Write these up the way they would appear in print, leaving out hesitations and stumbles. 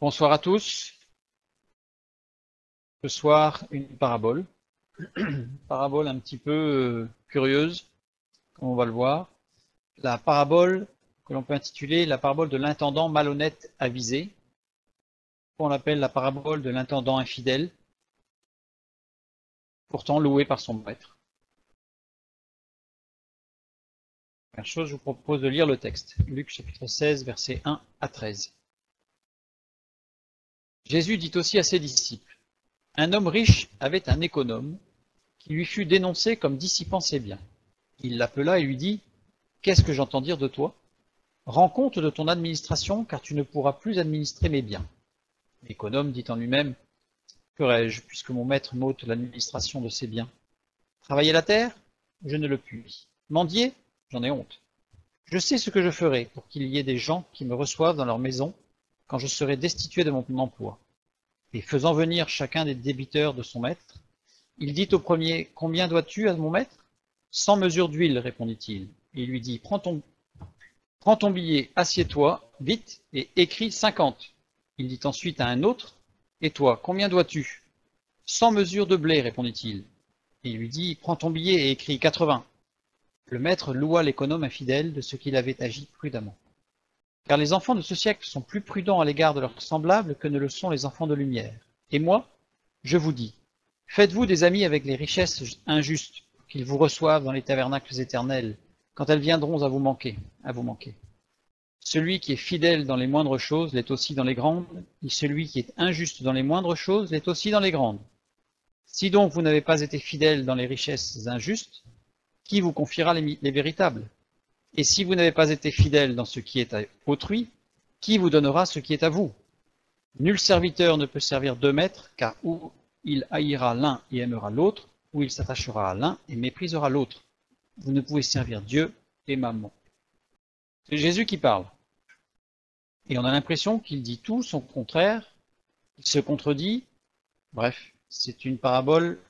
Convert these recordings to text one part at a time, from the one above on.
Bonsoir à tous. Ce soir, une parabole. Parabole un petit peu curieuse, comme on va le voir. La parabole que l'on peut intituler la parabole de l'intendant malhonnête avisé. On l'appelle la parabole de l'intendant infidèle, pourtant loué par son maître. Première chose, je vous propose de lire le texte. Luc chapitre 16, versets 1 à 13. Jésus dit aussi à ses disciples: un homme riche avait un économe qui lui fut dénoncé comme dissipant ses biens. Il l'appela et lui dit: qu'est-ce que j'entends dire de toi? Rends compte de ton administration, car tu ne pourras plus administrer mes biens. L'économe dit en lui-même: ferai-je, puisque mon maître m'ôte l'administration de ses biens? Travailler la terre? Je ne le puis. Mendier? J'en ai honte. Je sais ce que je ferai pour qu'il y ait des gens qui me reçoivent dans leur maison quand je serai destitué de mon emploi. Et faisant venir chacun des débiteurs de son maître, il dit au premier: combien dois-tu à mon maître? 100 mesures d'huile, répondit-il. Et il lui dit: prends ton billet, assieds-toi, vite, et écris 50. Il dit ensuite à un autre: et toi, combien dois-tu? 100 mesures de blé, répondit-il. Et il lui dit: prends ton billet et écris 80. Le maître loua l'économe infidèle de ce qu'il avait agi prudemment. Car les enfants de ce siècle sont plus prudents à l'égard de leurs semblables que ne le sont les enfants de lumière. Et moi, je vous dis, faites-vous des amis avec les richesses injustes, qu'ils vous reçoivent dans les tabernacles éternels, quand elles viendront à vous manquer. Celui qui est fidèle dans les moindres choses l'est aussi dans les grandes, et celui qui est injuste dans les moindres choses l'est aussi dans les grandes. Si donc vous n'avez pas été fidèle dans les richesses injustes, qui vous confiera les véritables? Et si vous n'avez pas été fidèle dans ce qui est à autrui, qui vous donnera ce qui est à vous? Nul serviteur ne peut servir deux maîtres, car ou il haïra l'un et aimera l'autre, ou il s'attachera à l'un et méprisera l'autre. Vous ne pouvez servir Dieu et Mammon. C'est Jésus qui parle. Et on a l'impression qu'il dit tout son contraire, il se contredit. Bref, c'est une parabole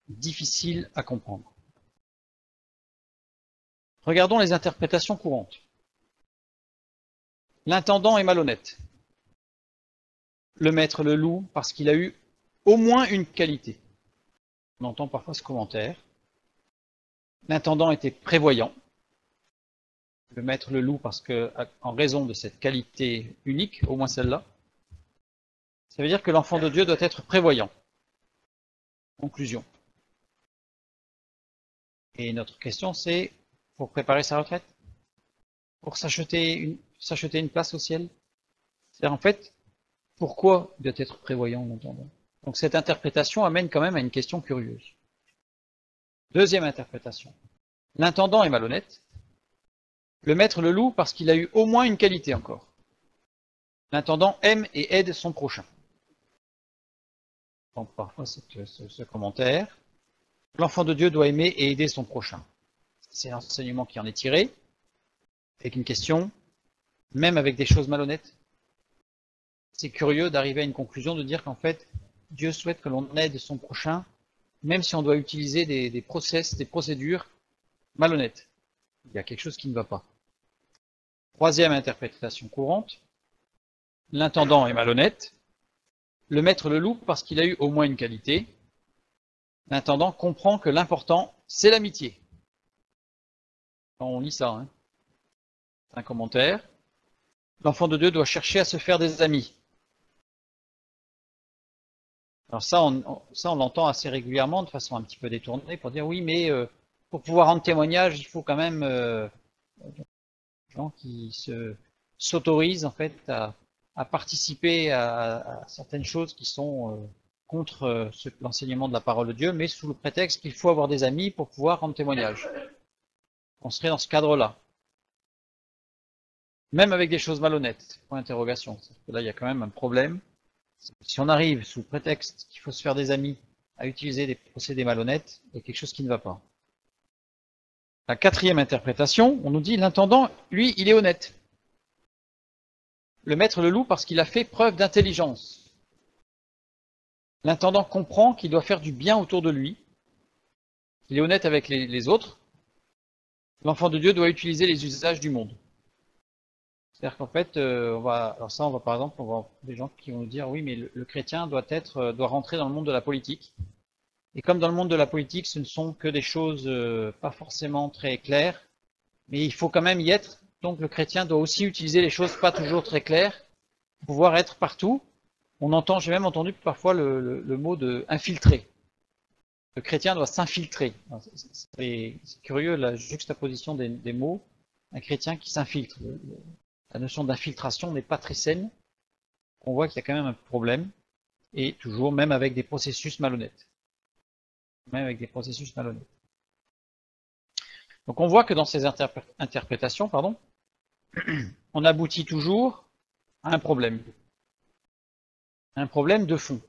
difficile à comprendre. Regardons les interprétations courantes. L'intendant est malhonnête. Le maître le loue parce qu'il a eu au moins une qualité. On entend parfois ce commentaire. L'intendant était prévoyant. Le maître le loue parce que, en raison de cette qualité unique, au moins celle-là, ça veut dire que l'enfant de Dieu doit être prévoyant. Conclusion. Et notre question, c'est: pour préparer sa retraite? Pour s'acheter une place au ciel? C'est-à-dire, en fait, pourquoi il doit être prévoyant, l'entendant? Donc cette interprétation amène quand même à une question curieuse. Deuxième interprétation. L'intendant est malhonnête. Le maître le loue parce qu'il a eu au moins une qualité encore. L'intendant aime et aide son prochain. Donc parfois ce commentaire. L'enfant de Dieu doit aimer et aider son prochain. C'est l'enseignement qui en est tiré, avec une question: même avec des choses malhonnêtes? C'est curieux d'arriver à une conclusion de dire qu'en fait, Dieu souhaite que l'on aide son prochain, même si on doit utiliser des procédures malhonnêtes. Il y a quelque chose qui ne va pas. Troisième interprétation courante: l'intendant est malhonnête. Le maître le loue parce qu'il a eu au moins une qualité. L'intendant comprend que l'important, c'est l'amitié. Quand on lit ça, c'est un commentaire. L'enfant de Dieu doit chercher à se faire des amis. Alors ça, on l'entend assez régulièrement de façon un petit peu détournée pour dire: oui, mais pour pouvoir rendre témoignage, il faut quand même des gens qui s'autorisent en fait à participer à certaines choses qui sont contre l'enseignement de la parole de Dieu, mais sous le prétexte qu'il faut avoir des amis pour pouvoir rendre témoignage. On serait dans ce cadre-là. Même avec des choses malhonnêtes, point d'interrogation. Là, il y a quand même un problème. Si on arrive sous prétexte qu'il faut se faire des amis à utiliser des procédés malhonnêtes, il y a quelque chose qui ne va pas. La quatrième interprétation, on nous dit: l'intendant, lui, il est honnête. Le maître le loue parce qu'il a fait preuve d'intelligence. L'intendant comprend qu'il doit faire du bien autour de lui. Il est honnête avec les autres. L'enfant de Dieu doit utiliser les usages du monde. C'est-à-dire qu'en fait, on va par exemple, on va avoir des gens qui vont nous dire, oui, mais le chrétien doit rentrer dans le monde de la politique. Et comme dans le monde de la politique, ce ne sont que des choses pas forcément très claires, mais il faut quand même y être. Donc le chrétien doit aussi utiliser les choses pas toujours très claires, pouvoir être partout. J'ai même entendu parfois le mot de infiltrer. Le chrétien doit s'infiltrer. C'est curieux la juxtaposition des mots. Un chrétien qui s'infiltre. La notion d'infiltration n'est pas très saine. On voit qu'il y a quand même un problème, et toujours, même avec des processus malhonnêtes. Même avec des processus malhonnêtes. Donc on voit que dans ces interprétations, on aboutit toujours à un problème. Un problème de fond.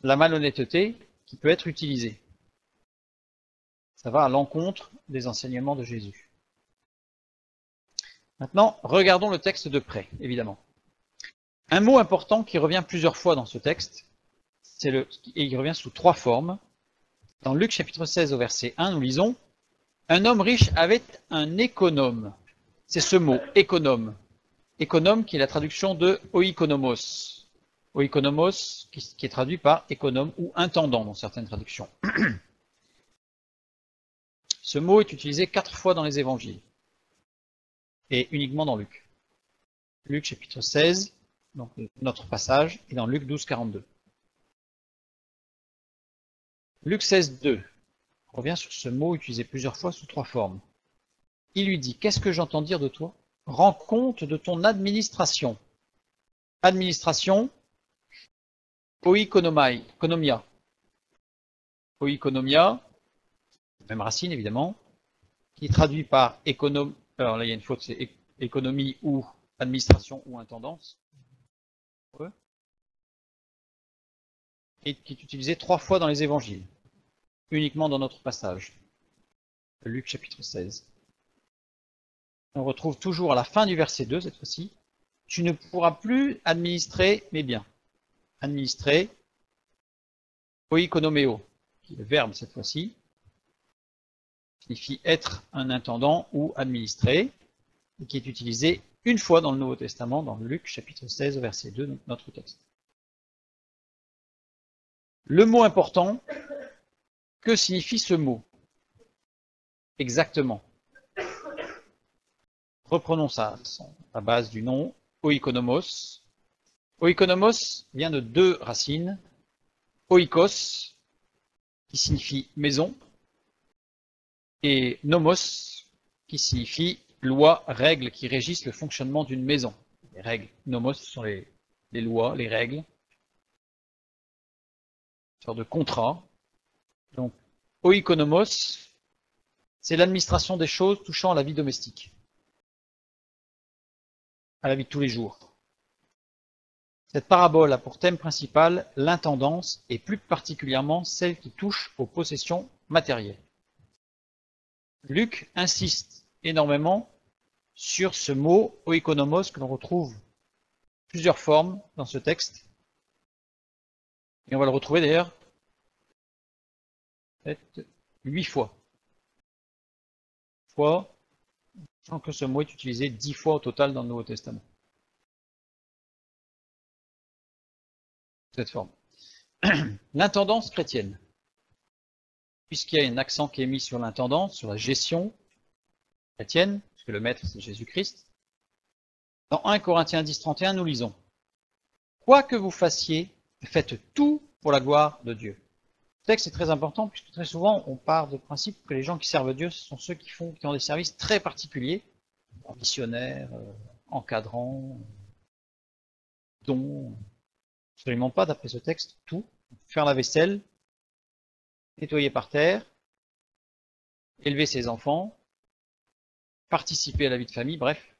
La malhonnêteté qui peut être utilisée. Ça va à l'encontre des enseignements de Jésus. Maintenant, regardons le texte de près, évidemment. Un mot important qui revient plusieurs fois dans ce texte, et il revient sous 3 formes. Dans Luc chapitre 16 au verset 1, nous lisons « Un homme riche avait un économe ». C'est ce mot, économe. Économe qui est la traduction de oikonomos. Oikonomos qui est traduit par économe ou intendant dans certaines traductions. Ce mot est utilisé 4 fois dans les évangiles. Et uniquement dans Luc. Luc chapitre 16, donc notre passage, et dans Luc 12, 42. Luc 16, 2 revient sur ce mot utilisé plusieurs fois sous 3 formes. Il lui dit, qu'est-ce que j'entends dire de toi? Rends compte de ton administration. Administration, oikonomia. Oikonomia, même racine évidemment, qui est traduit par économie. Alors là, il y a une faute, c'est économie ou administration ou intendance. Et qui est utilisé 3 fois dans les évangiles, uniquement dans notre passage, Luc chapitre 16. On retrouve toujours à la fin du verset 2, cette fois-ci, tu ne pourras plus administrer mes biens. Administrer, oikonomeo, qui est le verbe cette fois-ci, signifie être un intendant ou administrer, et qui est utilisé une fois dans le Nouveau Testament, dans Luc chapitre 16, verset 2, notre texte. Le mot important, que signifie ce mot? Exactement. Reprenons ça, à base du nom, oikonomos. Oikonomos vient de 2 racines, oikos, qui signifie maison, et nomos, qui signifie loi, règles qui régissent le fonctionnement d'une maison. Les règles, nomos, ce sont les lois, les règles, une sorte de contrat. Donc, oikonomos, c'est l'administration des choses touchant à la vie domestique, à la vie de tous les jours. Cette parabole a pour thème principal l'intendance et plus particulièrement celle qui touche aux possessions matérielles. Luc insiste énormément sur ce mot oikonomos que l'on retrouve plusieurs formes dans ce texte. Et on va le retrouver d'ailleurs 8 fois. Sans que ce mot est utilisé 10 fois au total dans le Nouveau Testament. Cette forme. L'intendance chrétienne. Puisqu'il y a un accent qui est mis sur l'intendance, sur la gestion chrétienne, puisque le maître c'est Jésus-Christ, dans 1 Corinthiens 10, 31, nous lisons « Quoi que vous fassiez, faites tout pour la gloire de Dieu. » Ce texte est très important, puisque très souvent on part du principe que les gens qui servent Dieu, ce sont ceux qui ont des services très particuliers, missionnaires, encadrants, dons. Absolument pas, d'après ce texte, tout. Faire la vaisselle, nettoyer par terre, élever ses enfants, participer à la vie de famille, bref.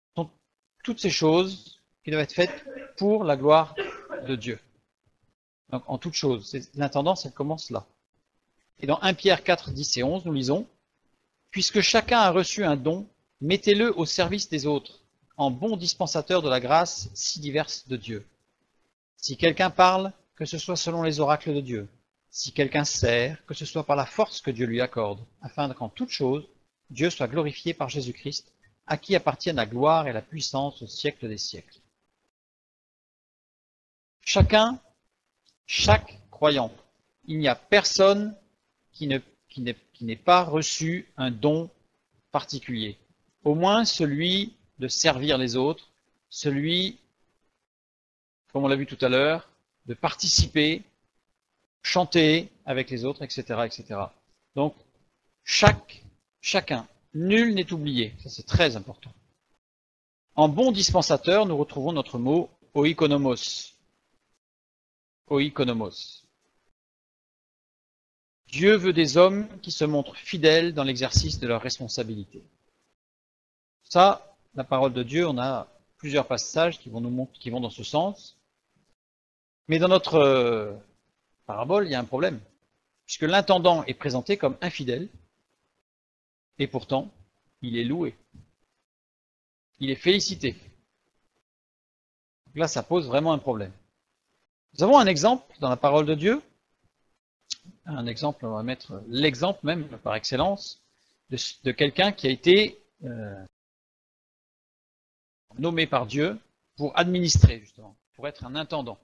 Ce sont toutes ces choses qui doivent être faites pour la gloire de Dieu. Donc en toute chose, l'intendance, elle commence là. Et dans 1 Pierre 4, 10 et 11, nous lisons « Puisque chacun a reçu un don, mettez-le au service des autres, en bon dispensateur de la grâce si diverse de Dieu. Si quelqu'un parle, que ce soit selon les oracles de Dieu. Si quelqu'un sert, que ce soit par la force que Dieu lui accorde, afin qu'en toute chose, Dieu soit glorifié par Jésus-Christ, à qui appartiennent la gloire et la puissance au siècle des siècles. Chaque croyant, il n'y a personne qui n'ait pas reçu un don particulier. Au moins celui de servir les autres, celui, comme on l'a vu tout à l'heure, de participer, chanter avec les autres, etc., etc. Donc, chacun, nul n'est oublié. Ça, c'est très important. En bon dispensateur, nous retrouvons notre mot oikonomos. Oikonomos. Dieu veut des hommes qui se montrent fidèles dans l'exercice de leurs responsabilités. Ça, la parole de Dieu, on a plusieurs passages qui vont dans ce sens. Mais dans notre parabole, il y a un problème, puisque l'intendant est présenté comme infidèle, et pourtant, il est loué. Il est félicité. Donc là, ça pose vraiment un problème. Nous avons un exemple dans la parole de Dieu, un exemple, on va mettre l'exemple même par excellence, de quelqu'un qui a été nommé par Dieu pour administrer, justement, pour être un intendant.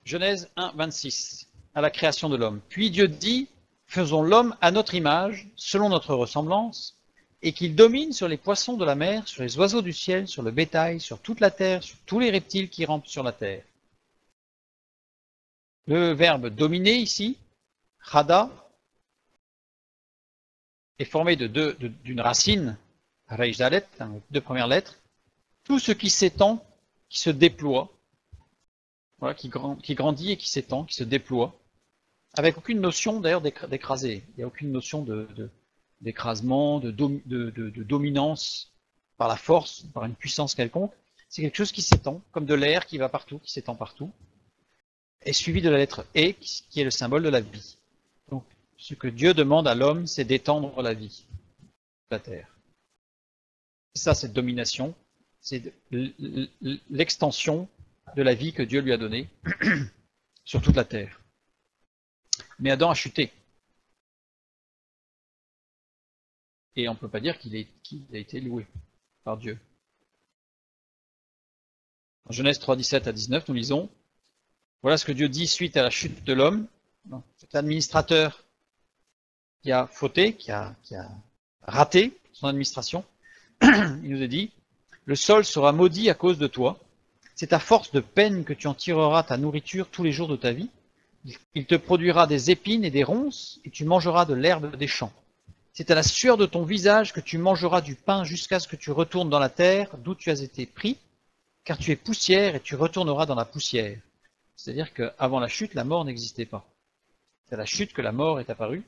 Genèse 1, 26, à la création de l'homme. Puis Dieu dit, faisons l'homme à notre image, selon notre ressemblance, et qu'il domine sur les poissons de la mer, sur les oiseaux du ciel, sur le bétail, sur toute la terre, sur tous les reptiles qui rampent sur la terre. Le verbe dominer ici, chada, est formé d'une racine, reish dalet, deux premières lettres, tout ce qui s'étend, qui se déploie, voilà, qui grandit et qui s'étend, qui se déploie, avec aucune notion d'ailleurs d'écraser. Il n'y a aucune notion d'écrasement, de dominance par la force, par une puissance quelconque. C'est quelque chose qui s'étend, comme de l'air qui va partout, qui s'étend partout, et suivi de la lettre E, qui est le symbole de la vie. Donc, ce que Dieu demande à l'homme, c'est d'étendre la vie de la terre. C'est ça, cette domination, c'est l'extension de la vie que Dieu lui a donnée sur toute la terre. Mais Adam a chuté. Et on ne peut pas dire qu'il a été loué par Dieu. En Genèse 3, 17 à 19, nous lisons, voilà ce que Dieu dit suite à la chute de l'homme. Cet administrateur qui a fauté, qui a raté son administration, il nous a dit, le sol sera maudit à cause de toi. C'est à force de peine que tu en tireras ta nourriture tous les jours de ta vie. Il te produira des épines et des ronces, et tu mangeras de l'herbe des champs. C'est à la sueur de ton visage que tu mangeras du pain jusqu'à ce que tu retournes dans la terre d'où tu as été pris, car tu es poussière et tu retourneras dans la poussière. C'est-à-dire qu'avant la chute, la mort n'existait pas. C'est à la chute que la mort est apparue.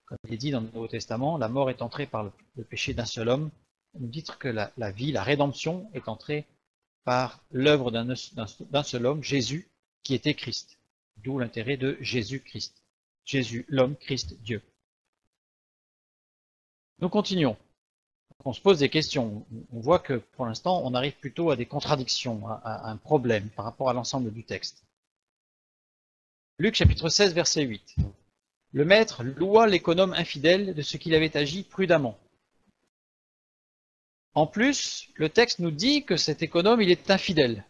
Comme il est dit dans le Nouveau Testament, la mort est entrée par le péché d'un seul homme. On nous dit que la vie, la rédemption est entrée par l'œuvre d'un seul homme, Jésus, qui était Christ. D'où l'intérêt de Jésus-Christ. Jésus, l'homme, Christ, Dieu. Nous continuons. On se pose des questions. On voit que pour l'instant, on arrive plutôt à des contradictions, à un problème par rapport à l'ensemble du texte. Luc chapitre 16, verset 8. Le maître loua l'économe infidèle de ce qu'il avait agi prudemment. En plus, le texte nous dit que cet économe, il est infidèle.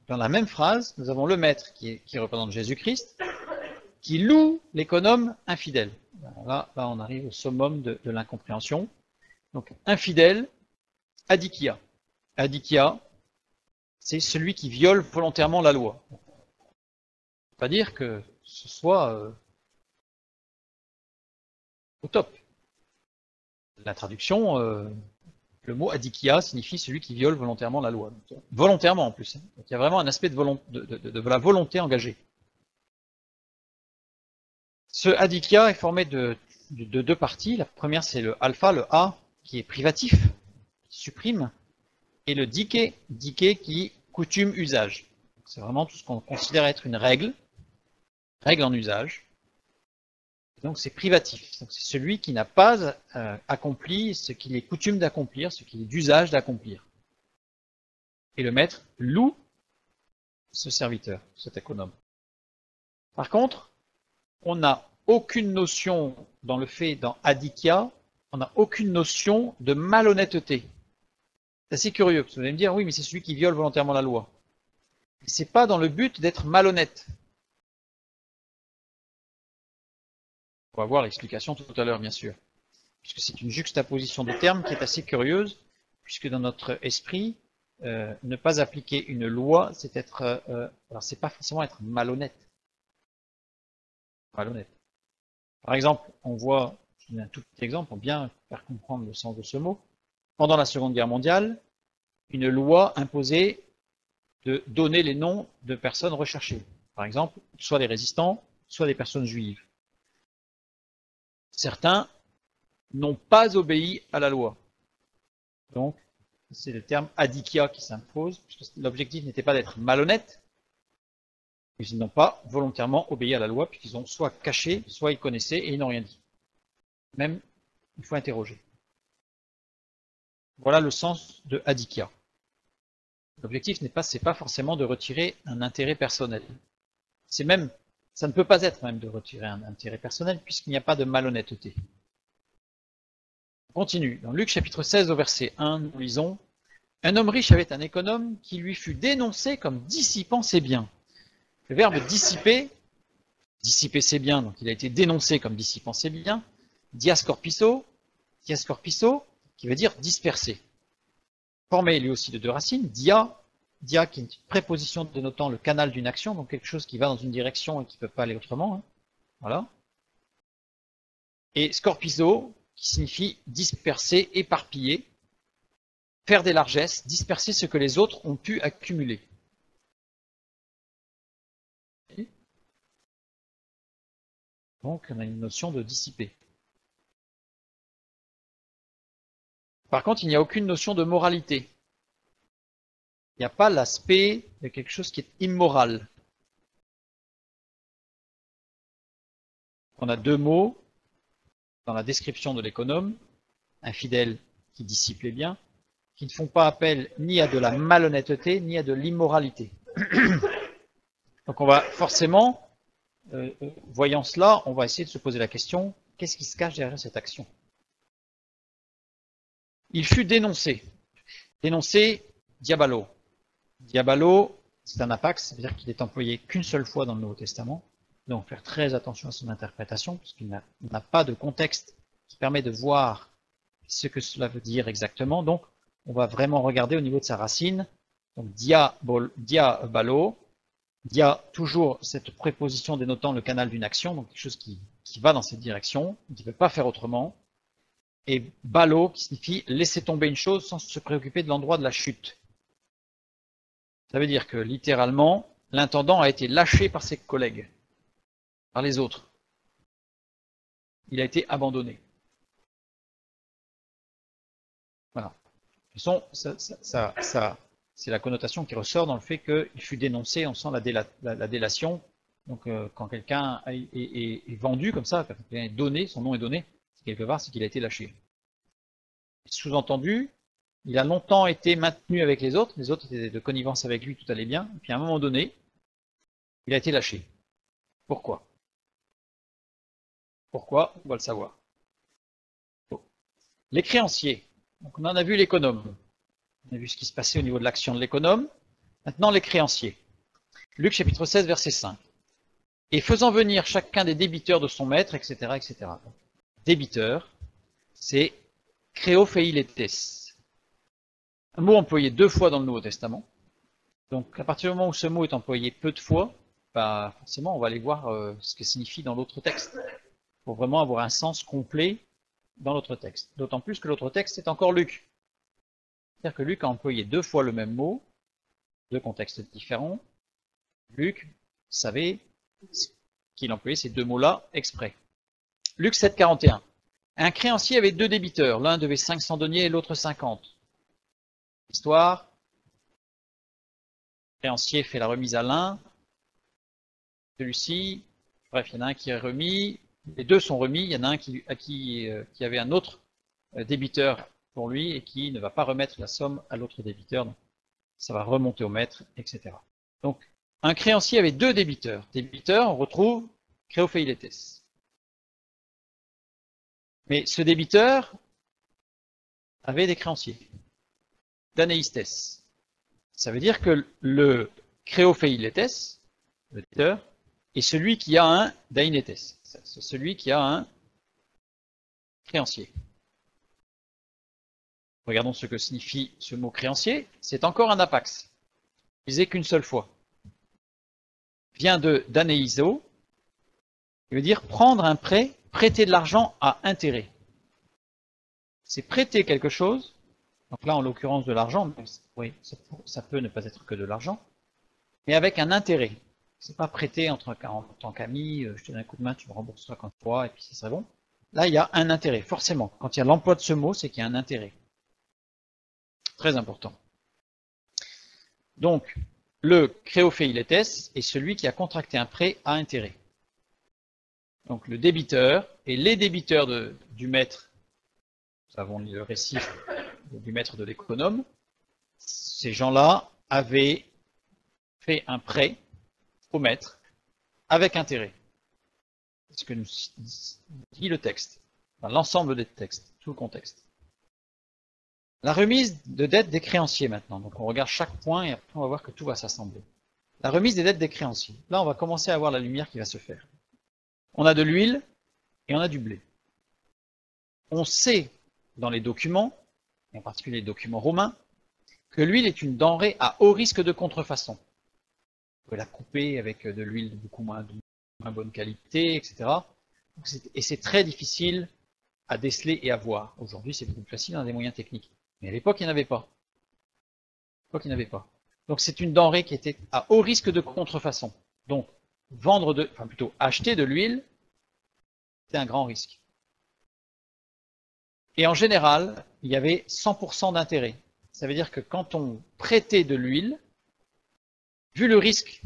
Dans la même phrase, nous avons le maître qui représente Jésus-Christ, qui loue l'économe infidèle. Là, on arrive au summum de l'incompréhension. Donc, infidèle, adikia. Adikia, c'est celui qui viole volontairement la loi. Pas dire que ce soit au top. La traduction, le mot adikia signifie celui qui viole volontairement la loi. Donc, volontairement en plus. Donc, il y a vraiment un aspect de la volonté engagée. Ce adikia est formé de deux parties. La première, c'est le alpha, le A, qui est privatif, qui supprime, et le dike qui coutume, usage. C'est vraiment tout ce qu'on considère être une règle en usage. Donc c'est privatif. C'est celui qui n'a pas accompli ce qu'il est coutume d'accomplir, ce qu'il est d'usage d'accomplir. Et le maître loue ce serviteur, cet économe. Par contre, on a aucune notion dans le fait, dans adikia, on n'a aucune notion de malhonnêteté. C'est assez curieux, parce que vous allez me dire, oui, mais c'est celui qui viole volontairement la loi. C'est pas dans le but d'être malhonnête. On va voir l'explication tout à l'heure, bien sûr. Puisque c'est une juxtaposition de termes qui est assez curieuse, puisque dans notre esprit, ne pas appliquer une loi, c'est être, alors c'est pas forcément être malhonnête. Malhonnête. Par exemple, on voit, je donne un tout petit exemple pour bien faire comprendre le sens de ce mot. Pendant la Seconde Guerre mondiale, une loi imposait de donner les noms de personnes recherchées. Par exemple, soit des résistants, soit des personnes juives. Certains n'ont pas obéi à la loi. Donc, c'est le terme adikia qui s'impose, puisque l'objectif n'était pas d'être malhonnête, mais ils n'ont pas volontairement obéi à la loi, puisqu'ils ont soit caché, soit ils connaissaient et ils n'ont rien dit. Même, il faut interroger. Voilà le sens de adikia. L'objectif c'est pas forcément de retirer un intérêt personnel. C'est même, ça ne peut pas être même de retirer un intérêt personnel, puisqu'il n'y a pas de malhonnêteté. On continue. Dans Luc chapitre 16 au verset 1, nous lisons « Un homme riche avait un économe qui lui fut dénoncé comme dissipant ses biens. » Le verbe dissiper, dissiper ses biens, donc il a été dénoncé comme dissipant ses biens, diascorpiso, qui veut dire disperser. Formé lui aussi de deux racines, dia qui est une préposition dénotant le canal d'une action, donc quelque chose qui va dans une direction et qui ne peut pas aller autrement. Hein. Voilà. Et scorpizo, qui signifie disperser, éparpiller, faire des largesses, disperser ce que les autres ont pu accumuler. Donc, on a une notion de dissiper. Par contre, il n'y a aucune notion de moralité. Il n'y a pas l'aspect de quelque chose qui est immoral. On a deux mots dans la description de l'économe, un fidèle qui dissipe les biens, qui ne font pas appel ni à de la malhonnêteté, ni à de l'immoralité. Donc on va forcément, voyant cela, on va essayer de se poser la question, qu'est-ce qui se cache derrière cette action? Il fut dénoncé. Dénoncé, diabalo. Diabalo, c'est un apax, ça veut dire qu'il est employé qu'une seule fois dans le Nouveau Testament. Donc faire très attention à son interprétation, puisqu'il n'a pas de contexte qui permet de voir ce que cela veut dire exactement. Donc on va vraiment regarder au niveau de sa racine. Donc diabalo, dia toujours cette préposition dénotant le canal d'une action, donc quelque chose qui va dans cette direction, qui ne peut pas faire autrement. Et balo qui signifie laisser tomber une chose sans se préoccuper de l'endroit de la chute. Ça veut dire que littéralement, l'intendant a été lâché par ses collègues, par les autres. Il a été abandonné. Voilà. De toute façon, c'est la connotation qui ressort dans le fait qu'il fut dénoncé, on sent la délation. Donc quand quelqu'un est vendu comme ça, quand quelqu'un est donné, son nom est donné, quelque part, c'est qu'il a été lâché. Sous-entendu, il a longtemps été maintenu avec les autres étaient de connivence avec lui, tout allait bien, et puis à un moment donné, il a été lâché. Pourquoi? Pourquoi? On va le savoir. Bon. Les créanciers. Donc on en a vu l'économe. On a vu ce qui se passait au niveau de l'action de l'économe. Maintenant les créanciers. Luc chapitre 16, verset 5. Et faisant venir chacun des débiteurs de son maître, etc., etc. Donc, débiteur, c'est créopheiletes. Un mot employé deux fois dans le Nouveau Testament. Donc à partir du moment où ce mot est employé peu de fois, bah, forcément on va aller voir ce que signifie dans l'autre texte, pour vraiment avoir un sens complet dans l'autre texte. D'autant plus que l'autre texte c'est encore Luc. C'est-à-dire que Luc a employé deux fois le même mot, deux contextes différents. Luc savait qu'il employait ces deux mots-là exprès. Luc 7, 41. Un créancier avait deux débiteurs, l'un devait 500 deniers et l'autre 50. Histoire, le créancier fait la remise à l'un, celui-ci, bref, il y en a un qui est remis, les deux sont remis, il y en a un qui avait un autre débiteur pour lui et qui ne va pas remettre la somme à l'autre débiteur, donc ça va remonter au maître, etc. Donc, un créancier avait deux débiteurs. Débiteurs, on retrouve créopheiletes. Mais ce débiteur avait des créanciers, d'anéistes. Ça veut dire que le créophéilétes, le débiteur, est celui qui a un daïnétes. C'est celui qui a un créancier. Regardons ce que signifie ce mot créancier. C'est encore un apax, utilisé qu'une seule fois. Vient de d'anéiso, qui veut dire prendre un prêt, prêter de l'argent à intérêt. C'est prêter quelque chose, donc là en l'occurrence de l'argent, oui, ça peut ne pas être que de l'argent, mais avec un intérêt. C'est pas prêter en tant qu'ami, je te donne un coup de main, tu me rembourseras quand tu pourras, et puis ce serait bon. Là, il y a un intérêt, forcément. Quand il y a l'emploi de ce mot, c'est qu'il y a un intérêt. Très important. Donc, le créophéilétes est celui qui a contracté un prêt à intérêt. Donc, le débiteur et les débiteurs du maître, nous avons le récit du maître de l'économe, ces gens-là avaient fait un prêt au maître avec intérêt. C'est ce que nous dit le texte, enfin, l'ensemble des textes, tout le contexte. La remise de dette des créanciers maintenant. Donc on regarde chaque point et après on va voir que tout va s'assembler. La remise des dettes des créanciers. Là on va commencer à voir la lumière qui va se faire. On a de l'huile et on a du blé. On sait dans les documents, et en particulier les documents romains, que l'huile est une denrée à haut risque de contrefaçon. On peut la couper avec de l'huile de beaucoup moins bonne qualité, etc. Et c'est très difficile à déceler et à voir. Aujourd'hui c'est beaucoup plus facile, on a des moyens techniques. Mais à l'époque, il n'y en avait pas. Donc c'est une denrée qui était à haut risque de contrefaçon. Donc plutôt acheter de l'huile, c'est un grand risque. Et en général, il y avait 100% d'intérêt. Ça veut dire que quand on prêtait de l'huile, vu le risque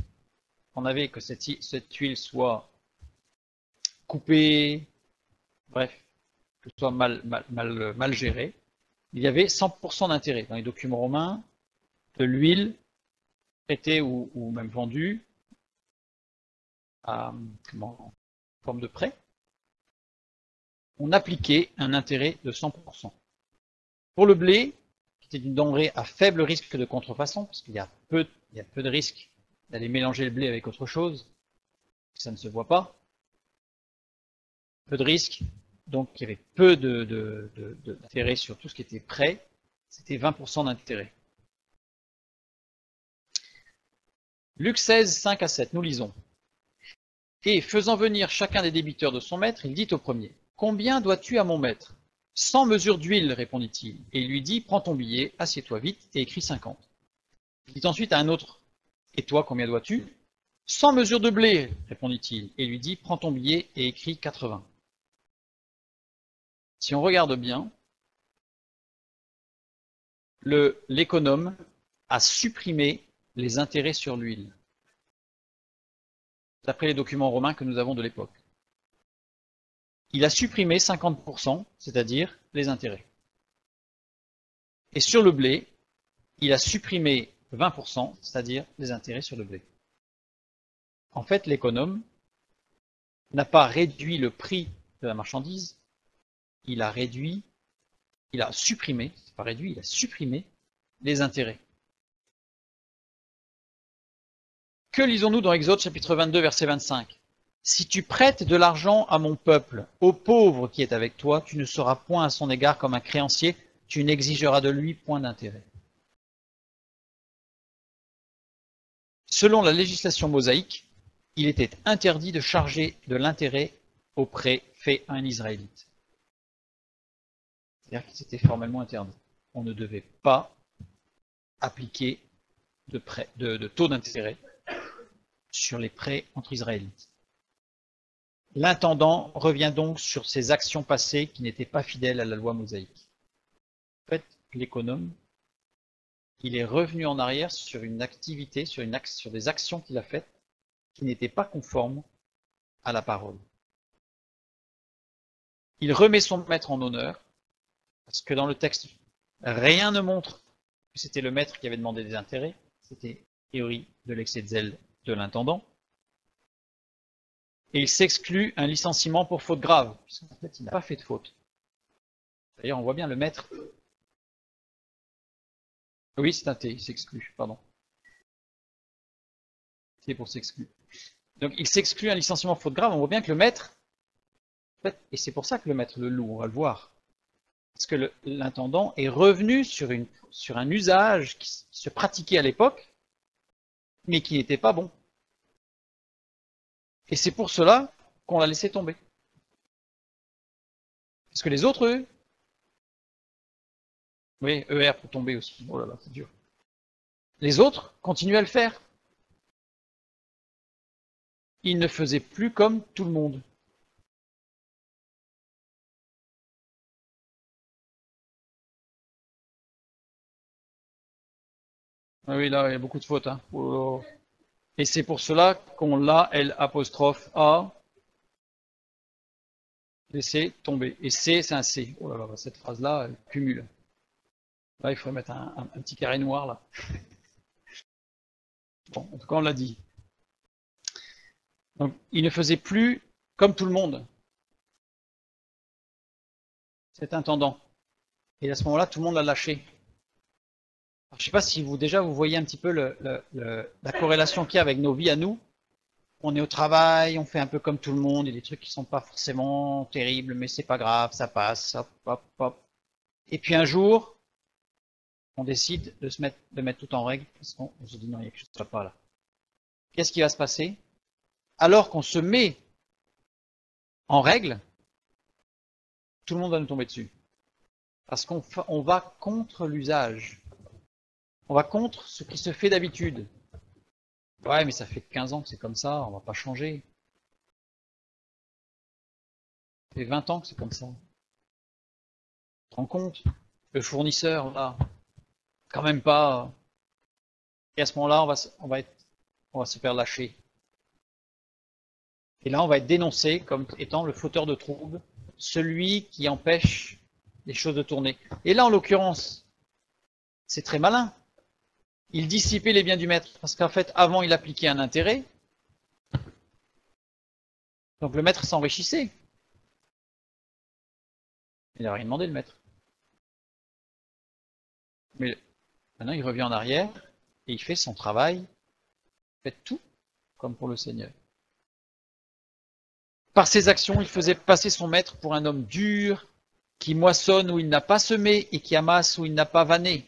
qu'on avait que cette huile soit coupée, bref, que ce soit mal gérée, il y avait 100% d'intérêt. Dans les documents romains, de l'huile prêtée ou même vendue en forme de prêt, on appliquait un intérêt de 100%. Pour le blé, qui était une denrée à faible risque de contrefaçon, parce qu'il y a peu de risque d'aller mélanger le blé avec autre chose, ça ne se voit pas, peu de risque, donc il y avait peu d'intérêt sur tout ce qui était prêt, c'était 20% d'intérêt. Luc 16, 5 à 7, nous lisons. Et faisant venir chacun des débiteurs de son maître, il dit au premier, combien dois-tu à mon maître? 100 mesures d'huile, répondit-il. Et il lui dit, prends ton billet, assieds-toi vite et écris 50. Il dit ensuite à un autre, et toi, combien dois-tu? 100 mesures de blé, répondit-il. Et il lui dit, prends ton billet et écris 80. Si on regarde bien, l'économe a supprimé les intérêts sur l'huile, d'après les documents romains que nous avons de l'époque. Il a supprimé 50%, c'est-à-dire les intérêts. Et sur le blé, il a supprimé 20%, c'est-à-dire les intérêts sur le blé. En fait, l'économe n'a pas réduit le prix de la marchandise, il a supprimé, c'est pas réduit, il a supprimé les intérêts. Que lisons-nous dans Exode chapitre 22, verset 25? Si tu prêtes de l'argent à mon peuple, au pauvre qui est avec toi, tu ne seras point à son égard comme un créancier, tu n'exigeras de lui point d'intérêt. Selon la législation mosaïque, il était interdit de charger de l'intérêt au prêt fait à un Israélite. C'est-à-dire que c'était formellement interdit. On ne devait pas appliquer de taux d'intérêt sur les prêts entre Israélites. L'intendant revient donc sur ses actions passées qui n'étaient pas fidèles à la loi mosaïque. En fait, l'économe, il est revenu en arrière sur une activité, sur des actions qu'il a faites qui n'étaient pas conformes à la parole. Il remet son maître en honneur, parce que dans le texte, rien ne montre que c'était le maître qui avait demandé des intérêts, c'était théorie de l'excès de zèle de l'intendant. Et il s'exclut un licenciement pour faute grave, puisqu'en fait il n'a pas fait de faute. D'ailleurs, on voit bien le maître. Oui, c'est un T, il s'exclut, pardon. T pour s'exclure. Donc, il s'exclut un licenciement faute grave. On voit bien que le maître, en fait, et c'est pour ça que le maître le loue, on va le voir. Parce que l'intendant est revenu sur un usage qui se pratiquait à l'époque, mais qui n'était pas bon. Et c'est pour cela qu'on l'a laissé tomber. Parce que les autres, eux, oui, ER pour tomber aussi, oh là là, c'est dur. Les autres continuaient à le faire. Ils ne faisaient plus comme tout le monde. Ah oui, là, il y a beaucoup de fautes. Hein. Oh. Et c'est pour cela qu'on l'a L apostrophe A laissé tomber. Et C, c'est un C. Oh là là, cette phrase-là, elle cumule. Là, il faudrait mettre un petit carré noir, là. Bon, en tout cas, on l'a dit. Donc, il ne faisait plus comme tout le monde. Cet intendant. Et à ce moment-là, tout le monde l'a lâché. Alors, je ne sais pas si vous voyez un petit peu la corrélation qu'il y a avec nos vies à nous. On est au travail, on fait un peu comme tout le monde, il y a des trucs qui sont pas forcément terribles, mais c'est pas grave, ça passe, hop, hop, hop. Et puis un jour, on décide de mettre tout en règle, parce qu'on se dit non, il y a quelque chose qui ne va pas là. Qu'est-ce qui va se passer? Alors qu'on se met en règle, tout le monde va nous tomber dessus. Parce qu'on va contre l'usage. On va contre ce qui se fait d'habitude. Ouais, mais ça fait 15 ans que c'est comme ça, on va pas changer. Ça fait 20 ans que c'est comme ça. Tu te rends compte? Le fournisseur, là, quand même pas. Et à ce moment-là, on va se faire lâcher. Et là, on va être dénoncé comme étant le fauteur de troubles, celui qui empêche les choses de tourner. Et là, en l'occurrence, c'est très malin. Il dissipait les biens du maître, parce qu'en fait, avant, il appliquait un intérêt. Donc le maître s'enrichissait. Il n'a rien demandé, le maître. Mais maintenant, il revient en arrière et il fait son travail. Faites tout comme pour le Seigneur. Par ses actions, il faisait passer son maître pour un homme dur, qui moissonne où il n'a pas semé et qui amasse où il n'a pas vanné.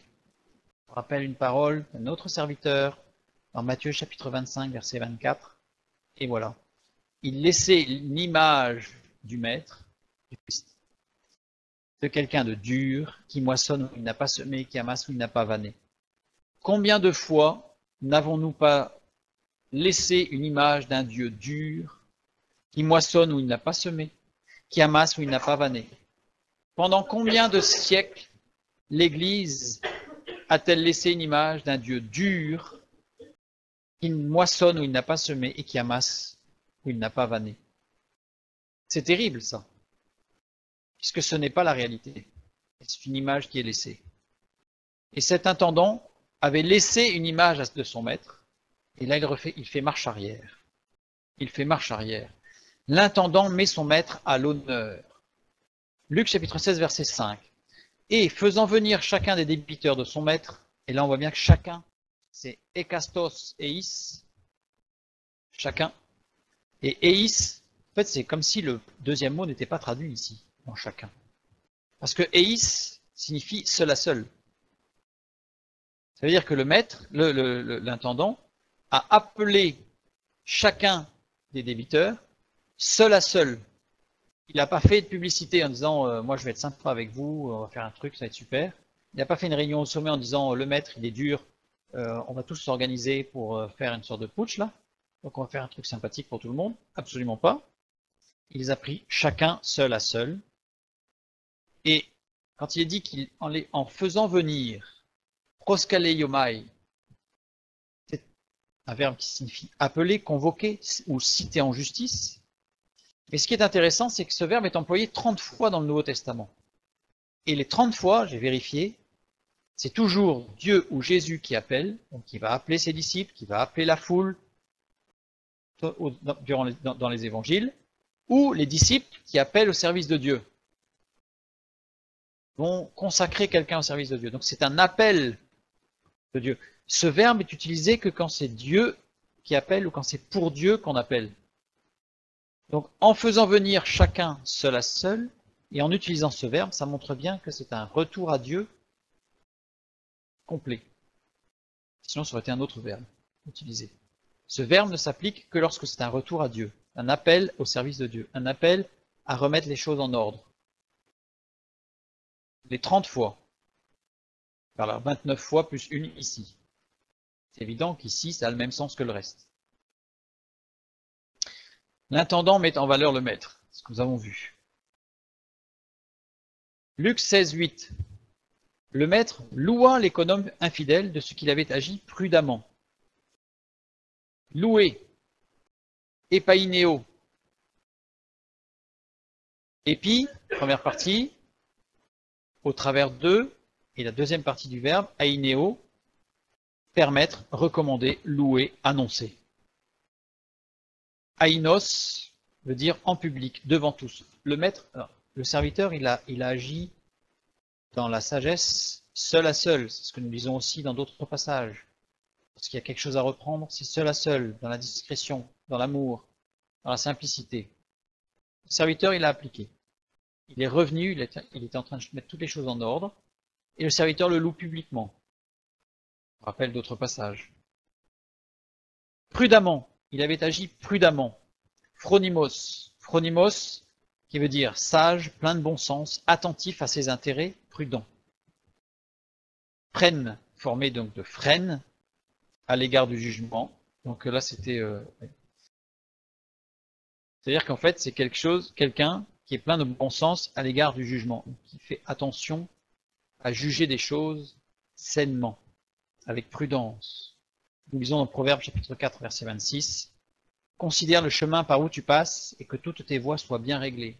Je rappelle une parole d'un autre serviteur dans Matthieu chapitre 25, verset 24. Et voilà. Il laissait une image du maître, du Christ, de quelqu'un de dur, qui moissonne où il n'a pas semé, qui amasse où il n'a pas vanné. Combien de fois n'avons-nous pas laissé une image d'un Dieu dur, qui moissonne où il n'a pas semé, qui amasse où il n'a pas vanné? Pendant combien de siècles l'Église a-t-elle laissé une image d'un Dieu dur, qui moissonne où il n'a pas semé et qui amasse où il n'a pas vanné? C'est terrible, ça, puisque ce n'est pas la réalité. C'est une image qui est laissée. Et cet intendant avait laissé une image de son maître, et là il fait marche arrière. Il fait marche arrière. L'intendant met son maître à l'honneur. Luc chapitre 16, verset 5. Et faisant venir chacun des débiteurs de son maître, et là on voit bien que chacun, c'est ekastos, eis, chacun. Et eis, en fait c'est comme si le deuxième mot n'était pas traduit ici, dans chacun. Parce que eis signifie seul à seul. Ça veut dire que le maître, l'intendant, a appelé chacun des débiteurs seul à seul. Il n'a pas fait de publicité en disant moi je vais être sympa avec vous, on va faire un truc, ça va être super. Il n'a pas fait une réunion au sommet en disant le maître il est dur, on va tous s'organiser pour faire une sorte de putsch là. Donc on va faire un truc sympathique pour tout le monde. Absolument pas. Il les a pris chacun seul à seul. Et quand il est dit qu'en faisant venir proskaleiomai, c'est un verbe qui signifie appeler, convoquer ou citer en justice. Et ce qui est intéressant, c'est que ce verbe est employé 30 fois dans le Nouveau Testament. Et les 30 fois, j'ai vérifié, c'est toujours Dieu ou Jésus qui appelle, donc qui va appeler ses disciples, qui va appeler la foule dans les évangiles, ou les disciples qui appellent au service de Dieu. vont consacrer quelqu'un au service de Dieu. Donc c'est un appel de Dieu. Ce verbe est utilisé que quand c'est Dieu qui appelle ou quand c'est pour Dieu qu'on appelle. Donc en faisant venir chacun seul à seul, et en utilisant ce verbe, ça montre bien que c'est un retour à Dieu complet. Sinon, ça aurait été un autre verbe utilisé. Ce verbe ne s'applique que lorsque c'est un retour à Dieu, un appel au service de Dieu, un appel à remettre les choses en ordre. Les 30 fois, par la 29 fois plus une ici. C'est évident qu'ici, ça a le même sens que le reste. L'intendant met en valeur le maître, ce que nous avons vu. Luc 16, 8. Le maître loua l'économe infidèle de ce qu'il avait agi prudemment. Louer, épainéo. Épi, première partie, au travers de, et la deuxième partie du verbe, ainéo, permettre, recommander, louer, annoncer. Ainos veut dire en public, devant tous. Le maître, alors, le serviteur, il a agi dans la sagesse, seul à seul. C'est ce que nous lisons aussi dans d'autres passages. Lorsqu'il y a quelque chose à reprendre, c'est seul à seul, dans la discrétion, dans l'amour, dans la simplicité. Le serviteur, il a appliqué. Il est revenu, il était en train de mettre toutes les choses en ordre, et le serviteur le loue publiquement. Je rappelle d'autres passages. Prudemment, il avait agi prudemment. Phronimos, phronimos, qui veut dire sage, plein de bon sens, attentif à ses intérêts, prudent. Frêne, formé donc de frêne, à l'égard du jugement. Donc là, c'était... C'est-à-dire qu'en fait, c'est quelqu'un qui est plein de bon sens à l'égard du jugement, qui fait attention à juger des choses sainement, avec prudence. Nous lisons dans Proverbes chapitre 4, verset 26. Considère le chemin par où tu passes et que toutes tes voies soient bien réglées.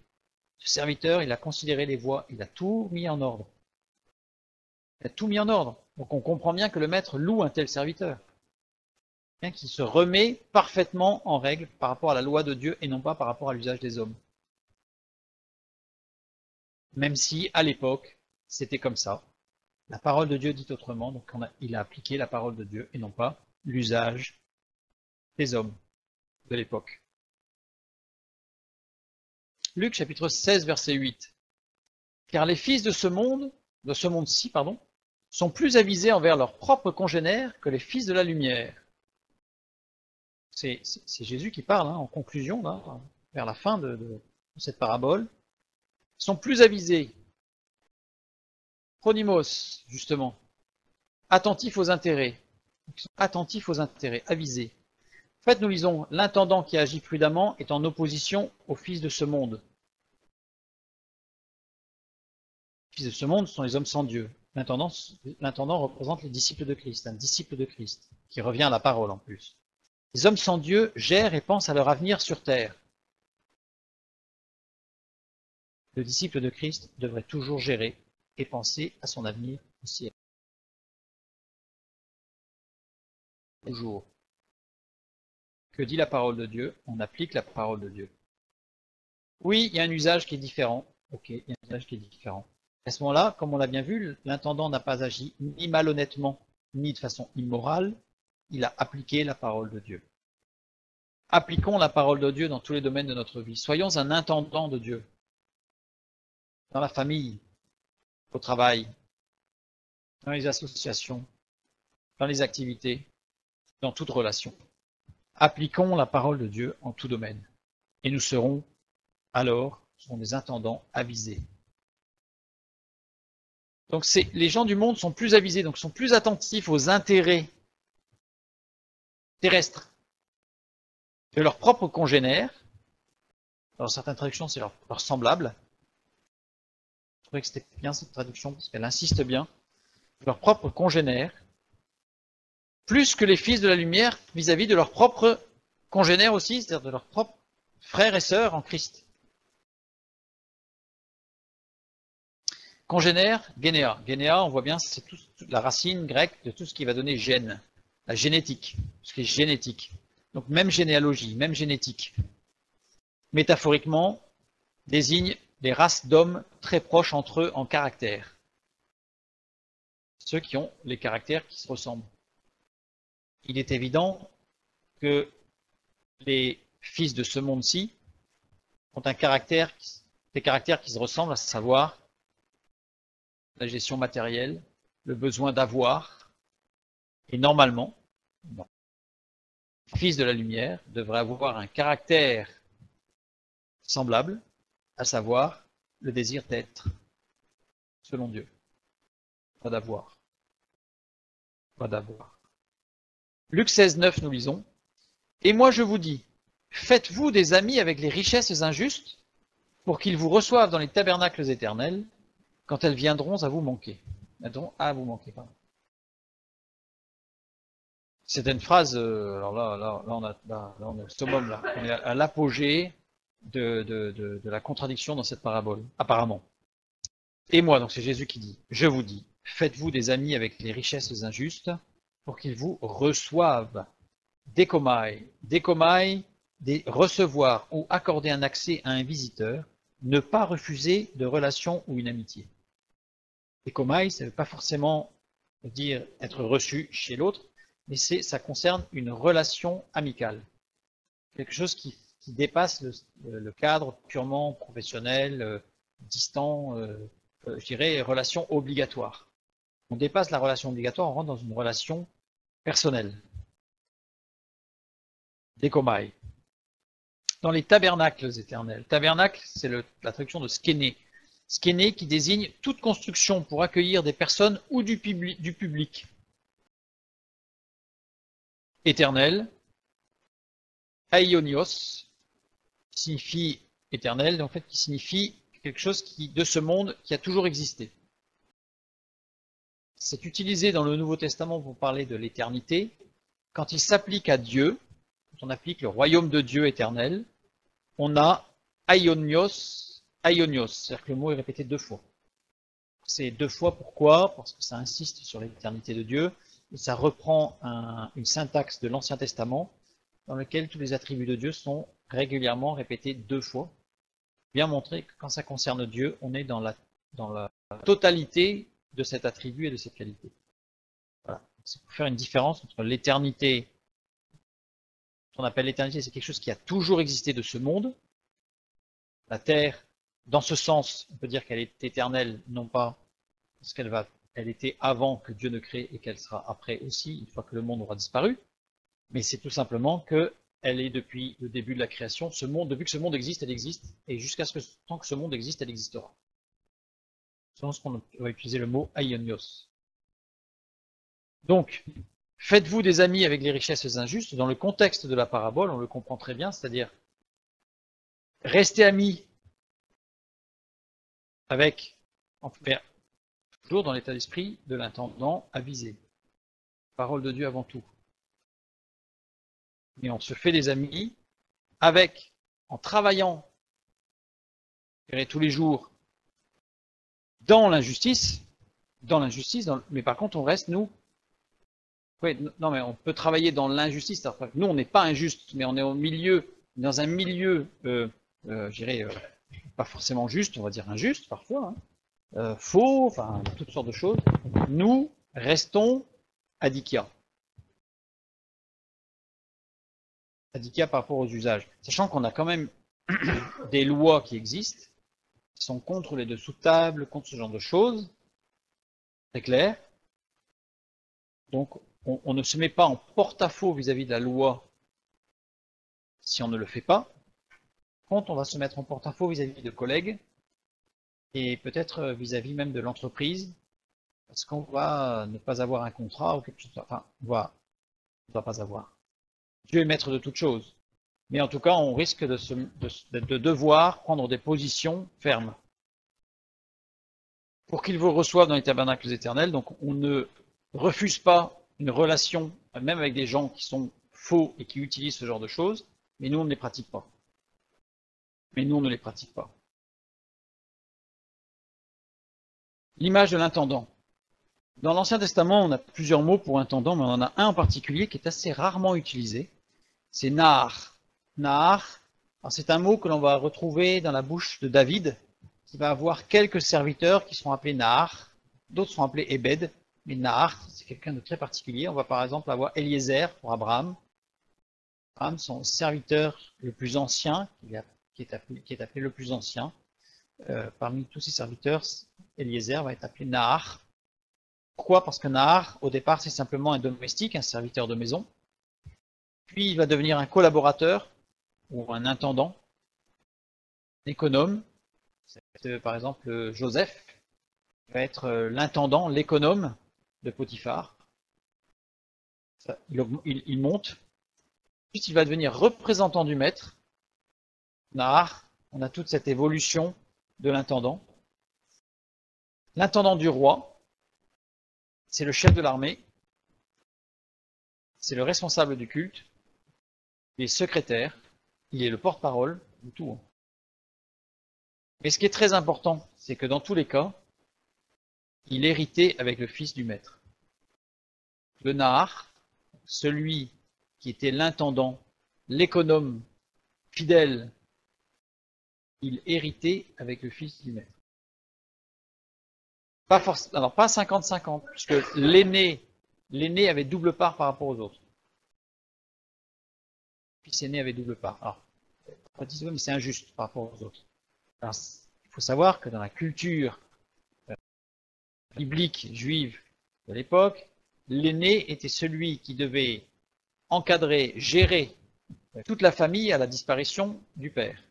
Ce serviteur, il a considéré les voies, il a tout mis en ordre. Il a tout mis en ordre. Donc on comprend bien que le maître loue un tel serviteur. Qui se remet parfaitement en règle par rapport à la loi de Dieu et non pas par rapport à l'usage des hommes. Même si, à l'époque, c'était comme ça. La parole de Dieu dit autrement, donc il a appliqué la parole de Dieu et non pas l'usage des hommes de l'époque. Luc chapitre 16, verset 8. Car les fils de ce monde-ci, sont plus avisés envers leurs propres congénères que les fils de la lumière. C'est Jésus qui parle, en conclusion, là, vers la fin de cette parabole. Ils sont plus avisés. Phronimos, justement. Attentifs aux intérêts. Ils sont attentifs aux intérêts, avisés. En fait, nous lisons, l'intendant qui agit prudemment est en opposition aux fils de ce monde. Les fils de ce monde sont les hommes sans Dieu. L'intendant représente les disciples de Christ, un disciple de Christ, qui revient à la parole en plus. Les hommes sans Dieu gèrent et pensent à leur avenir sur terre. Le disciple de Christ devrait toujours gérer et penser à son avenir au ciel. Toujours. Que dit la parole de Dieu? On applique la parole de Dieu. Oui, il y a un usage qui est différent. Ok, il y a un usage qui est différent. À ce moment-là, comme on l'a bien vu, l'intendant n'a pas agi ni malhonnêtement, ni de façon immorale. Il a appliqué la parole de Dieu. Appliquons la parole de Dieu dans tous les domaines de notre vie. Soyons un intendant de Dieu. Dans la famille, au travail, dans les associations, dans les activités, dans toute relation. Appliquons la parole de Dieu en tout domaine. Et nous serons des intendants avisés. Donc les gens du monde sont plus avisés, donc sont plus attentifs aux intérêts terrestres de leurs propres congénères. Dans certaines traductions, c'est leur semblable. Je trouvais que c'était bien cette traduction, parce qu'elle insiste bien. Leurs propres congénères, plus que les fils de la lumière vis-à-vis de leurs propres congénères aussi, c'est-à-dire de leurs propres frères et sœurs en Christ. Congénère, généa. Généa, on voit bien, c'est la racine grecque de tout ce qui va donner gène, la génétique, ce qui est génétique. Donc même généalogie, même génétique. Métaphoriquement, désigne les races d'hommes très proches entre eux en caractère. Ceux qui ont les caractères qui se ressemblent. Il est évident que les fils de ce monde-ci ont des caractères qui se ressemblent, à savoir la gestion matérielle, le besoin d'avoir, et normalement, les fils de la lumière devraient avoir un caractère semblable, à savoir le désir d'être, selon Dieu. Pas d'avoir. Pas d'avoir. Luc 16, 9, nous lisons. Et moi je vous dis, faites-vous des amis avec les richesses injustes, pour qu'ils vous reçoivent dans les tabernacles éternels, quand elles viendront à vous manquer. Pardon. C'est une phrase, alors là, on est au summum, là. On est à l'apogée de la contradiction dans cette parabole, apparemment. Et moi, donc c'est Jésus qui dit, je vous dis, faites-vous des amis avec les richesses injustes, pour qu'ils vous reçoivent. Dékomai, recevoir ou accorder un accès à un visiteur, ne pas refuser de relation ou une amitié. Dékomai, ça ne veut pas forcément dire être reçu chez l'autre, mais ça concerne une relation amicale. Quelque chose qui dépasse le cadre purement professionnel, distant, je dirais, relation obligatoire. On dépasse la relation obligatoire, on rentre dans une relation personnelle. Dékomai. Dans les tabernacles éternels. Tabernacle, c'est la traduction de skéné. Skéné qui désigne toute construction pour accueillir des personnes ou du public. Éternel. Aionios, qui signifie éternel, en fait, qui signifie quelque chose de ce monde qui a toujours existé. C'est utilisé dans le Nouveau Testament pour parler de l'éternité. Quand il s'applique à Dieu, quand on applique le royaume de Dieu éternel, on a aionios, c'est-à-dire que le mot est répété 2 fois. C'est 2 fois, pourquoi? Parce que ça insiste sur l'éternité de Dieu, et ça reprend une syntaxe de l'Ancien Testament, dans lequel tous les attributs de Dieu sont régulièrement répétés 2 fois. Bien montrer que quand ça concerne Dieu, on est dans la totalité de cet attribut et de cette qualité. Voilà. C'est pour faire une différence entre l'éternité, ce qu'on appelle l'éternité, c'est quelque chose qui a toujours existé de ce monde. La terre, dans ce sens, on peut dire qu'elle est éternelle, non pas parce elle était avant que Dieu ne crée et qu'elle sera après aussi, une fois que le monde aura disparu, mais c'est tout simplement qu'elle est depuis le début de la création, depuis que ce monde existe, elle existe, et jusqu'à tant que ce monde existe, elle existera. Selon ce qu'on va utiliser le mot aionios. Donc, faites-vous des amis avec les richesses injustes. Dans le contexte de la parabole, on le comprend très bien, c'est-à-dire restez amis avec, toujours dans l'état d'esprit de l'intendant avisé. Parole de Dieu avant tout. Mais on se fait des amis en travaillant tous les jours dans l'injustice, mais par contre on reste, nous, non mais on peut travailler dans l'injustice, nous on n'est pas injuste, mais on est dans un milieu, je dirais, pas forcément juste, on va dire injuste parfois, faux, enfin toutes sortes de choses, nous restons adikia. Adikia par rapport aux usages, sachant qu'on a quand même des lois qui existent, qui sont contre les dessous-tables, contre ce genre de choses, c'est clair. Donc on ne se met pas en porte-à-faux vis-à-vis de la loi si on ne le fait pas. Contre, on va se mettre en porte-à-faux vis-à-vis de collègues et peut-être vis-à-vis même de l'entreprise, parce qu'on va ne pas avoir un contrat ou quelque chose. Enfin, on va pas avoir. Dieu est maître de toutes choses. Mais en tout cas, on risque de devoir prendre des positions fermes pour qu'il vous reçoive dans les tabernacles éternels. Donc, on ne refuse pas une relation, même avec des gens qui sont faux et qui utilisent ce genre de choses, mais nous, on ne les pratique pas. L'image de l'intendant. Dans l'Ancien Testament, on a plusieurs mots pour intendant, mais on en a un en particulier qui est assez rarement utilisé. C'est Nahar. Nahar, c'est un mot que l'on va retrouver dans la bouche de David qui va avoir quelques serviteurs qui seront appelés Nahar, d'autres seront appelés Ebed, mais Nahar, c'est quelqu'un de très particulier. On va par exemple avoir Eliezer pour Abraham. Abraham, son serviteur le plus ancien, qui est appelé le plus ancien. Parmi tous ses serviteurs, Eliezer va être appelé Nahar. Pourquoi? Parce que Nahar, au départ, c'est simplement un domestique, un serviteur de maison. Puis il va devenir un collaborateur ou un intendant, un économe. Par exemple, Joseph va être l'intendant, l'économe de Potiphar. Il monte. Ensuite, il va devenir représentant du maître. Nahar, on a toute cette évolution de l'intendant. L'intendant du roi, c'est le chef de l'armée. C'est le responsable du culte. Il est secrétaire. Il est le porte-parole de tout. Mais ce qui est très important, c'est que dans tous les cas, il héritait avec le fils du maître. Le Nahar, celui qui était l'intendant, l'économe fidèle, il héritait avec le fils du maître. Alors pas 50-50, puisque l'aîné avait double part par rapport aux autres. Le fils aîné avait double part. Alors, mais c'est injuste par rapport aux autres. Alors, il faut savoir que dans la culture biblique juive de l'époque, l'aîné était celui qui devait encadrer, gérer toute la famille à la disparition du père.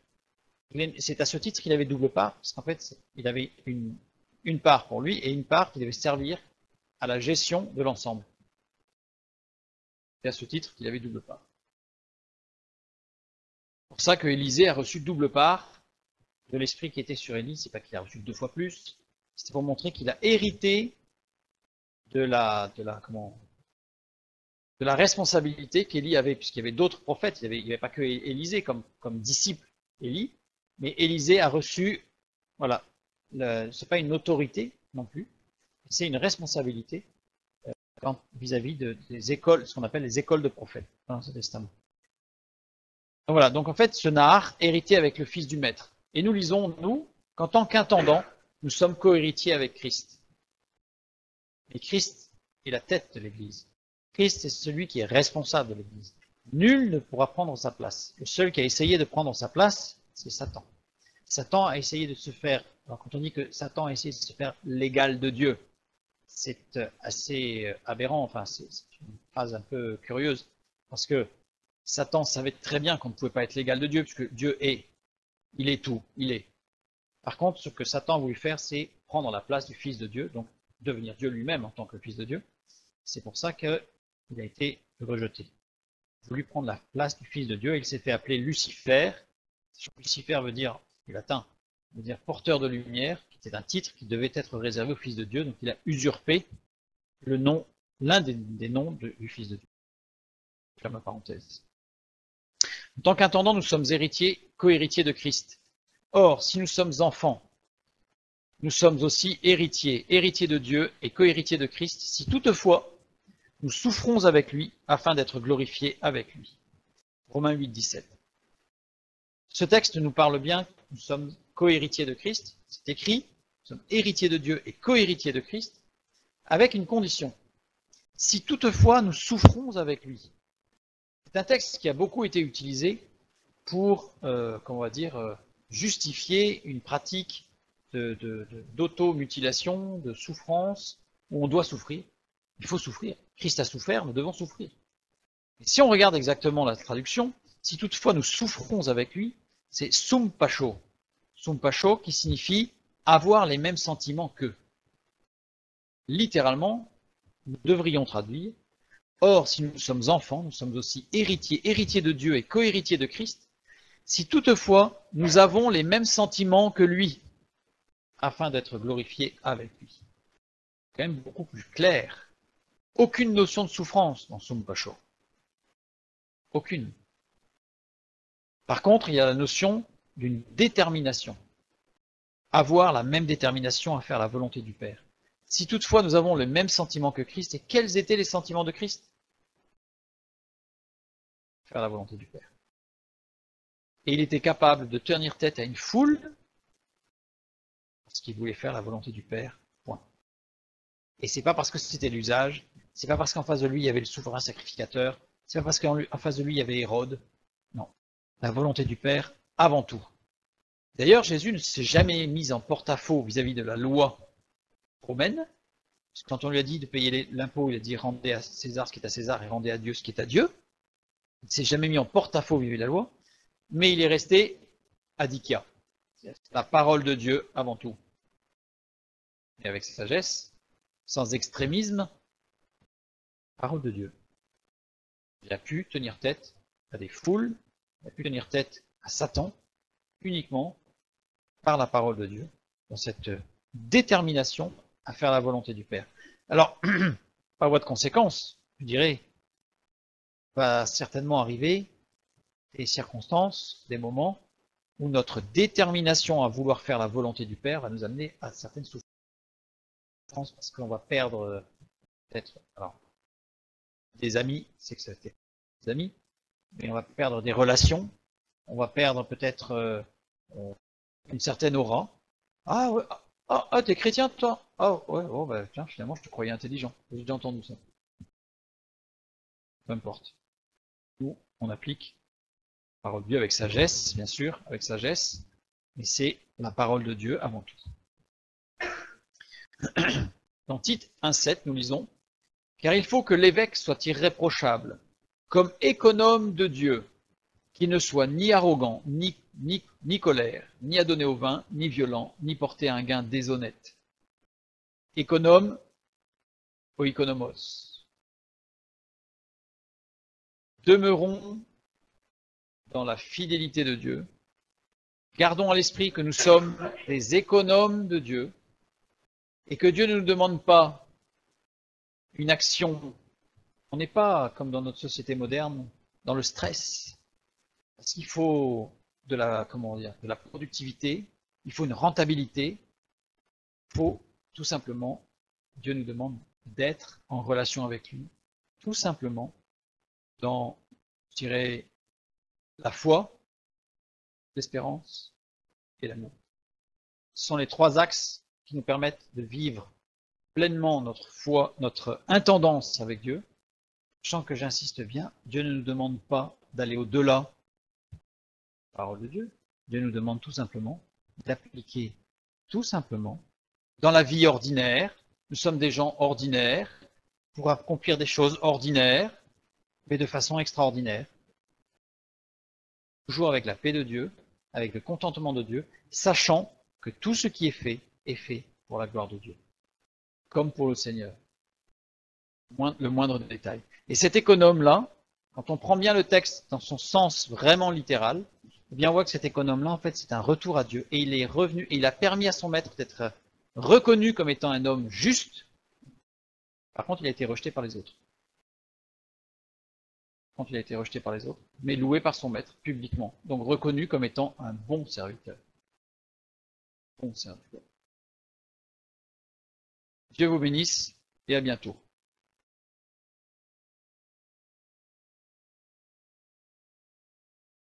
C'est à ce titre qu'il avait double part, parce qu'en fait, il avait une part pour lui et une part qui devait servir à la gestion de l'ensemble. C'est à ce titre qu'il avait double part. C'est pour ça que Élisée a reçu double part de l'esprit qui était sur Élie. C'est pas qu'il a reçu 2 fois plus, c'était pour montrer qu'il a hérité de la responsabilité qu'Élie avait, puisqu'il y avait d'autres prophètes, il n'y avait pas que Élisée comme disciple Élie, mais Élisée a reçu, voilà, c'est pas une autorité non plus, c'est une responsabilité vis-à-vis des écoles, ce qu'on appelle les écoles de prophètes dans l'Ancien Testament. Donc voilà, donc en fait, ce Nahar héritait avec le fils du maître. Et nous lisons, nous, qu'en tant qu'intendant, nous sommes co-héritiers avec Christ. Et Christ est la tête de l'Église. Christ est celui qui est responsable de l'Église. Nul ne pourra prendre sa place. Le seul qui a essayé de prendre sa place, c'est Satan. Satan a essayé de se faire, alors quand on dit que Satan a essayé de se faire l'égal de Dieu, c'est assez aberrant, enfin c'est une phrase un peu curieuse, parce que Satan savait très bien qu'on ne pouvait pas être l'égal de Dieu, puisque Dieu est, il est tout, il est. Par contre, ce que Satan a voulu faire, c'est prendre la place du Fils de Dieu, donc devenir Dieu lui-même en tant que Fils de Dieu. C'est pour ça qu'il a été rejeté. Il a voulu prendre la place du Fils de Dieu, et il s'est fait appeler Lucifer. Lucifer veut dire, du latin, veut dire porteur de lumière, qui était un titre qui devait être réservé au Fils de Dieu, donc il a usurpé le nom, l'un des noms du Fils de Dieu. Je ferme la parenthèse. En tant qu'intendant, nous sommes héritiers, co-héritiers de Christ. Or, si nous sommes enfants, nous sommes aussi héritiers, héritiers de Dieu et co-héritiers de Christ, si toutefois nous souffrons avec lui afin d'être glorifiés avec lui. Romains 8, 17. Ce texte nous parle bien que nous sommes co-héritiers de Christ, c'est écrit, nous sommes héritiers de Dieu et co-héritiers de Christ, avec une condition. Si toutefois nous souffrons avec lui. C'est un texte qui a beaucoup été utilisé pour, comment on va dire, justifier une pratique d'auto-mutilation, de souffrance, où on doit souffrir. Il faut souffrir. Christ a souffert, nous devons souffrir. Et si on regarde exactement la traduction, si toutefois nous souffrons avec lui, c'est sum pacho. Sum pacho qui signifie avoir les mêmes sentiments qu'eux. Littéralement, nous devrions traduire. Or, si nous sommes enfants, nous sommes aussi héritiers de Dieu et co-héritiers de Christ, si toutefois nous avons les mêmes sentiments que lui, afin d'être glorifiés avec lui. C'est quand même beaucoup plus clair. Aucune notion de souffrance dans Sum Pacho. Aucune. Par contre, il y a la notion d'une détermination. Avoir la même détermination à faire la volonté du Père. Si toutefois nous avons le même sentiment que Christ, et quels étaient les sentiments de Christ? Faire la volonté du Père. Et il était capable de tenir tête à une foule parce qu'il voulait faire la volonté du Père, point. Et c'est pas parce que c'était l'usage, c'est pas parce qu'en face de lui il y avait le souverain sacrificateur, c'est pas parce qu'en face de lui il y avait Hérode, non. La volonté du Père avant tout. D'ailleurs, Jésus ne s'est jamais mis en porte-à-faux vis-à-vis de la loi romaine, parce que quand on lui a dit de payer l'impôt, il a dit rendez à César ce qui est à César et rendez à Dieu ce qui est à Dieu. Il ne s'est jamais mis en porte-à-faux vis-à-vis de la loi, mais il est resté adikia. La parole de Dieu avant tout. Et avec sagesse, sans extrémisme, parole de Dieu. Il a pu tenir tête à des foules, il a pu tenir tête à Satan, uniquement par la parole de Dieu, dans cette détermination à faire la volonté du Père. Alors, par voie de conséquence, je dirais, va certainement arriver des circonstances, des moments où notre détermination à vouloir faire la volonté du Père va nous amener à certaines souffrances, parce qu'on va perdre peut-être des amis, c'est que c'était des amis, mais on va perdre des relations, on va perdre peut-être une certaine aura. Ah ouais, t'es chrétien toi? Ah ouais, oh bah tiens, finalement je te croyais intelligent. J'ai déjà entendu ça. Peu importe. Nous, on applique la parole de Dieu avec sagesse, bien sûr, avec sagesse, mais c'est la parole de Dieu avant tout. Dans Tite 1,7, nous lisons « Car il faut que l'évêque soit irréprochable, comme économe de Dieu, qui ne soit ni arrogant, ni colère, ni adonné au vin, ni violent, ni porté à un gain déshonnête. Économe, oikonomos. Demeurons dans la fidélité de Dieu. Gardons à l'esprit que nous sommes des économes de Dieu et que Dieu ne nous demande pas une action. On n'est pas, comme dans notre société moderne, dans le stress. Parce qu'il faut de la productivité, il faut une rentabilité, il faut tout simplement, Dieu nous demande d'être en relation avec lui, tout simplement dans, je dirais, la foi, l'espérance et l'amour. Ce sont les trois axes qui nous permettent de vivre pleinement notre foi, notre intendance avec Dieu. Sachant que j'insiste bien, Dieu ne nous demande pas d'aller au-delà de la parole de Dieu. Dieu nous demande tout simplement d'appliquer tout simplement dans la vie ordinaire. Nous sommes des gens ordinaires pour accomplir des choses ordinaires, mais de façon extraordinaire. Toujours avec la paix de Dieu, avec le contentement de Dieu, sachant que tout ce qui est fait pour la gloire de Dieu, comme pour le Seigneur. Le moindre détail. Et cet économe-là, quand on prend bien le texte dans son sens vraiment littéral, eh bien on voit que cet économe-là, en fait, c'est un retour à Dieu. Et il est revenu, et il a permis à son maître d'être reconnu comme étant un homme juste. Par contre, il a été rejeté par les autres. Quand il a été rejeté par les autres, mais loué par son maître publiquement. Donc reconnu comme étant un bon serviteur. Bon serviteur. Dieu vous bénisse et à bientôt.